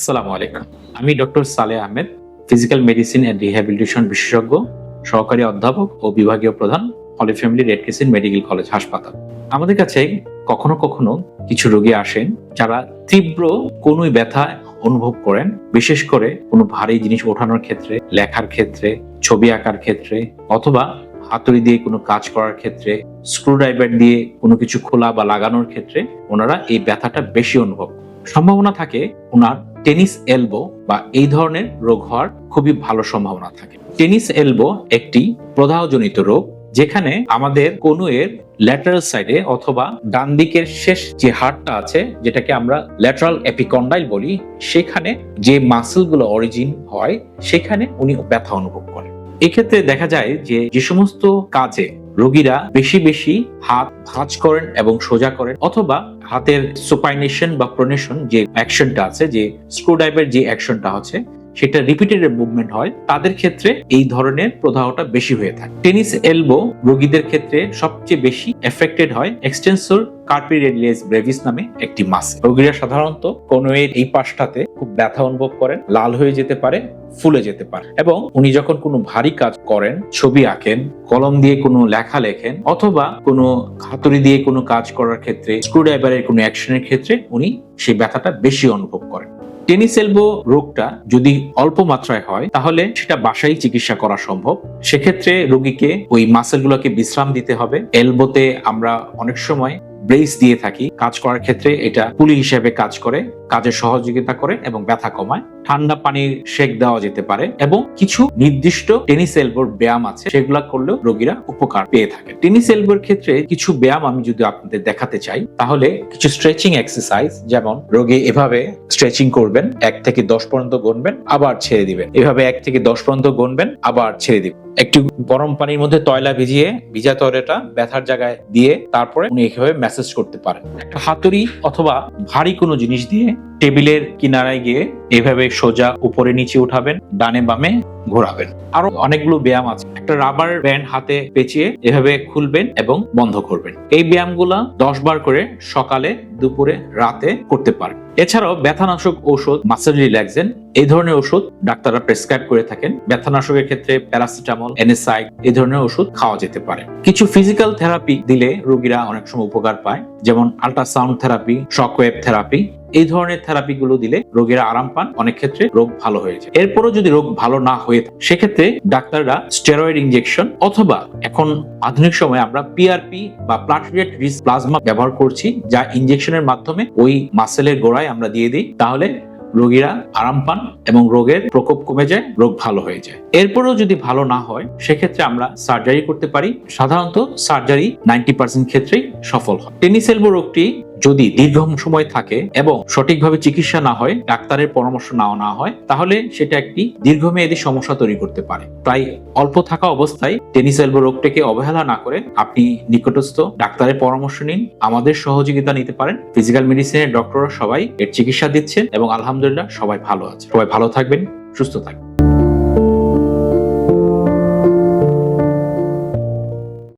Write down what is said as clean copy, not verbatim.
আসসালামু আলাইকুম। আমি doctor Saleh Ahmed, physical medicine and rehabilitation বিশেষজ্ঞ, সহকারী অধ্যাপক ও বিভাগীয় প্রধান, Holy Family Red Crescent Medical College হাসপাতাল। আমাদের কাছে কখনো কখনো কিছু রোগী আসেন যারা তীব্র কনুই ব্যথা অনুভব করেন, বিশেষ করে কোনো ভারী জিনিস ওঠানোর ক্ষেত্রে, লেখার ক্ষেত্রে, ছবি আঁকার ক্ষেত্রে, অথবা হাতুড়ি দিয়ে কোনো কাজ করার ক্ষেত্রে, স্ক্রুড্রাইভার দিয়ে কোনো কিছু খোলা বা লাগানোর ক্ষেত্রে ওনারা এই ব্যথাটা বেশি অনুভব করেন। সম্ভাবনা থাকে ওনার টেনিস এলবো বা এই ধরনের রোগ হওয়ার খুবই ভালো সম্ভাবনা থাকে। টেনিস এলবো একটি প্রদাহজনিত রোগ, যেখানে আমাদের কনুয়ের ল্যাটারাল সাইডে অথবা ডান দিকের শেষ যে হাড়টা আছে, যেটাকে আমরা ল্যাটারাল এপিকন্ডাইল বলি, সেখানে যে মাসেলগুলো অরিজিন হয় সেখানে উনি ব্যথা অনুভব করেন। এক্ষেত্রে দেখা যায় যে সমস্ত কাজে রোগীরা বেশি বেশি হাত ভাঁজ করেন এবং সোজা করেন, অথবা হাতের সুপাইনেশন বা প্রোনেশন যে অ্যাকশনটা আছে, যে স্ক্রুড্রাইভার যে অ্যাকশনটা হচ্ছে, সেটা রিপিটেড মুভমেন্ট হয়, তাদের ক্ষেত্রে এই ধরনের প্রদাহটা বেশি হয়ে থাকে। টেনিস এলবো রোগীদের ক্ষেত্রে সবচেয়ে বেশি এফেক্টেড হয় এক্সটেন্সর কার্পি রেডিয়াস ব্রেভিস নামে একটি মাসেল। রোগীরা সাধারণত কনুয়ের এই পাশটাতে খুব ব্যথা অনুভব করেন, লাল হয়ে যেতে পারে, ফুলে যেতে পারে, এবং উনি যখন কোনো ভারী কাজ করেন, ছবি আঁকেন, কলম দিয়ে কোনো লেখা লেখেন, অথবা কোনো হাতুড়ি দিয়ে কোনো কাজ করার ক্ষেত্রে, স্ক্রুড্রাইভারের কোনো অ্যাকশনের ক্ষেত্রে উনি সেই ব্যথাটা বেশি অনুভব করেন। টেনিস এলবো রোগটা যদি অল্প মাত্রায় হয় তাহলে সেটা বাসায় চিকিৎসা করা সম্ভব। সেক্ষেত্রে রোগীকে ওই মাসেলগুলোকে বিশ্রাম দিতে হবে। এলবোতে আমরা অনেক সময় ব্রেস দিয়ে থাকি, কাজ করার ক্ষেত্রে এটা পুলি হিসেবে কাজ করে, কাজে সহযোগিতা করে এবং ব্যথা কমায়। ঠান্ডা পানির সেক দেওয়া যেতে পারে, এবং কিছু নির্দিষ্ট টেনিস এলবোর ব্যায়াম আছে, সেগুলা করলেও রোগীরা উপকার পেয়ে থাকে। টেনিস এলবোর ক্ষেত্রে কিছু ব্যায়াম আমি যদি আপনাদের দেখাতে চাই, তাহলে কিছু স্ট্রেচিং এক্সারসাইজ, যেমন রোগী এভাবে স্ট্রেচিং করবেন, 1 থেকে 10 পর্যন্ত গুনবেন, আবার ছেড়ে দিবেন, এভাবে 1 থেকে 10 পর্যন্ত গুনবেন, আবার ছেড়ে দিবেন। একটু গরম পানির মধ্যে তয়লা ভিজিয়ে ভিজা তয়লাটা ব্যথার জায়গায় দিয়ে তারপরে উনি এইভাবে ম্যাসেজ করতে পারেন। একটা হাতুড়ি অথবা ভারী কোনো জিনিস দিয়ে টেবিলের কিনারায় গিয়ে এভাবে সোজা উপরে নিচে উঠাবেন, ডানে বামে ঘোরাবেন। আরো অনেকগুলো ব্যায়াম আছে। একটা রাবার ব্যান্ড হাতে পেঁচিয়ে এভাবে খুলবেন এবং বন্ধ করবেন। এই ব্যায়ামগুলা 10 বার করে সকালে, দুপুরে, রাতে করতে পারেন। এছাড়াও ব্যথানাশক ঔষধ, মাসেল রিল্যাক্সেন, এই ধরনের ওষুধ ডাক্তাররা প্রেসক্রাইব করে থাকেন। ব্যথানাশকের ক্ষেত্রে প্যারাসিটামল, এনএসাইড, এই ধরনের ওষুধ খাওয়া যেতে পারে। কিছু ফিজিক্যাল থেরাপি দিলে রোগীরা অনেক সময় উপকার পায়, যেমন আল্ট্রাসাউন্ড থেরাপি, শকওয়েভ থেরাপি। এই ধরনের থেরাপিগুলো দিলে রোগীরা আরাম পান, অনেক ক্ষেত্রে রোগ ভালো হয়ে যায়। এরপরও যদি রোগ ভালো না হয়ে থাকে, সেক্ষেত্রে ডাক্তাররা স্টেরয়েড ইনজেকশন, অথবা এখন আধুনিক সময়ে আমরা পিআরপি বা প্লাটলেট রিচ প্লাজমা ব্যবহার করছি, যা ইনজেকশনের মাধ্যমে ওই মাসেলের গোড়ায় আমরা দিয়ে দিই, তাহলে রোগীরা আরাম পান এবং রোগের প্রকোপ কমে যায়, রোগ ভালো হয়ে যায়। এরপরেও যদি ভালো না হয়, সেক্ষেত্রে আমরা সার্জারি করতে পারি। সাধারণত সার্জারি 90% ক্ষেত্রেই সফল হয়। টেনিস এলবো রোগটি যদি দীর্ঘ সময় থাকে এবং সঠিকভাবে চিকিৎসা না হয়, ডাক্তারের পরামর্শ না হয়, তাহলে সেটা একটি দীর্ঘমেয়াদী সমস্যা তৈরি করতে পারে। তাই অল্প থাকা অবস্থায় টেনিস এলবো রোগটাকে অবহেলা না করে আপনি নিকটস্থ ডাক্তারের পরামর্শ নিন, আমাদের সহযোগিতা নিতে পারেন। ফিজিক্যাল মেডিসিনের ডক্টররা সবাই এর চিকিৎসা দিচ্ছেন এবং আলহামদুলিল্লাহ সবাই ভালো আছে। সবাই ভালো থাকবেন, সুস্থ থাকবেন।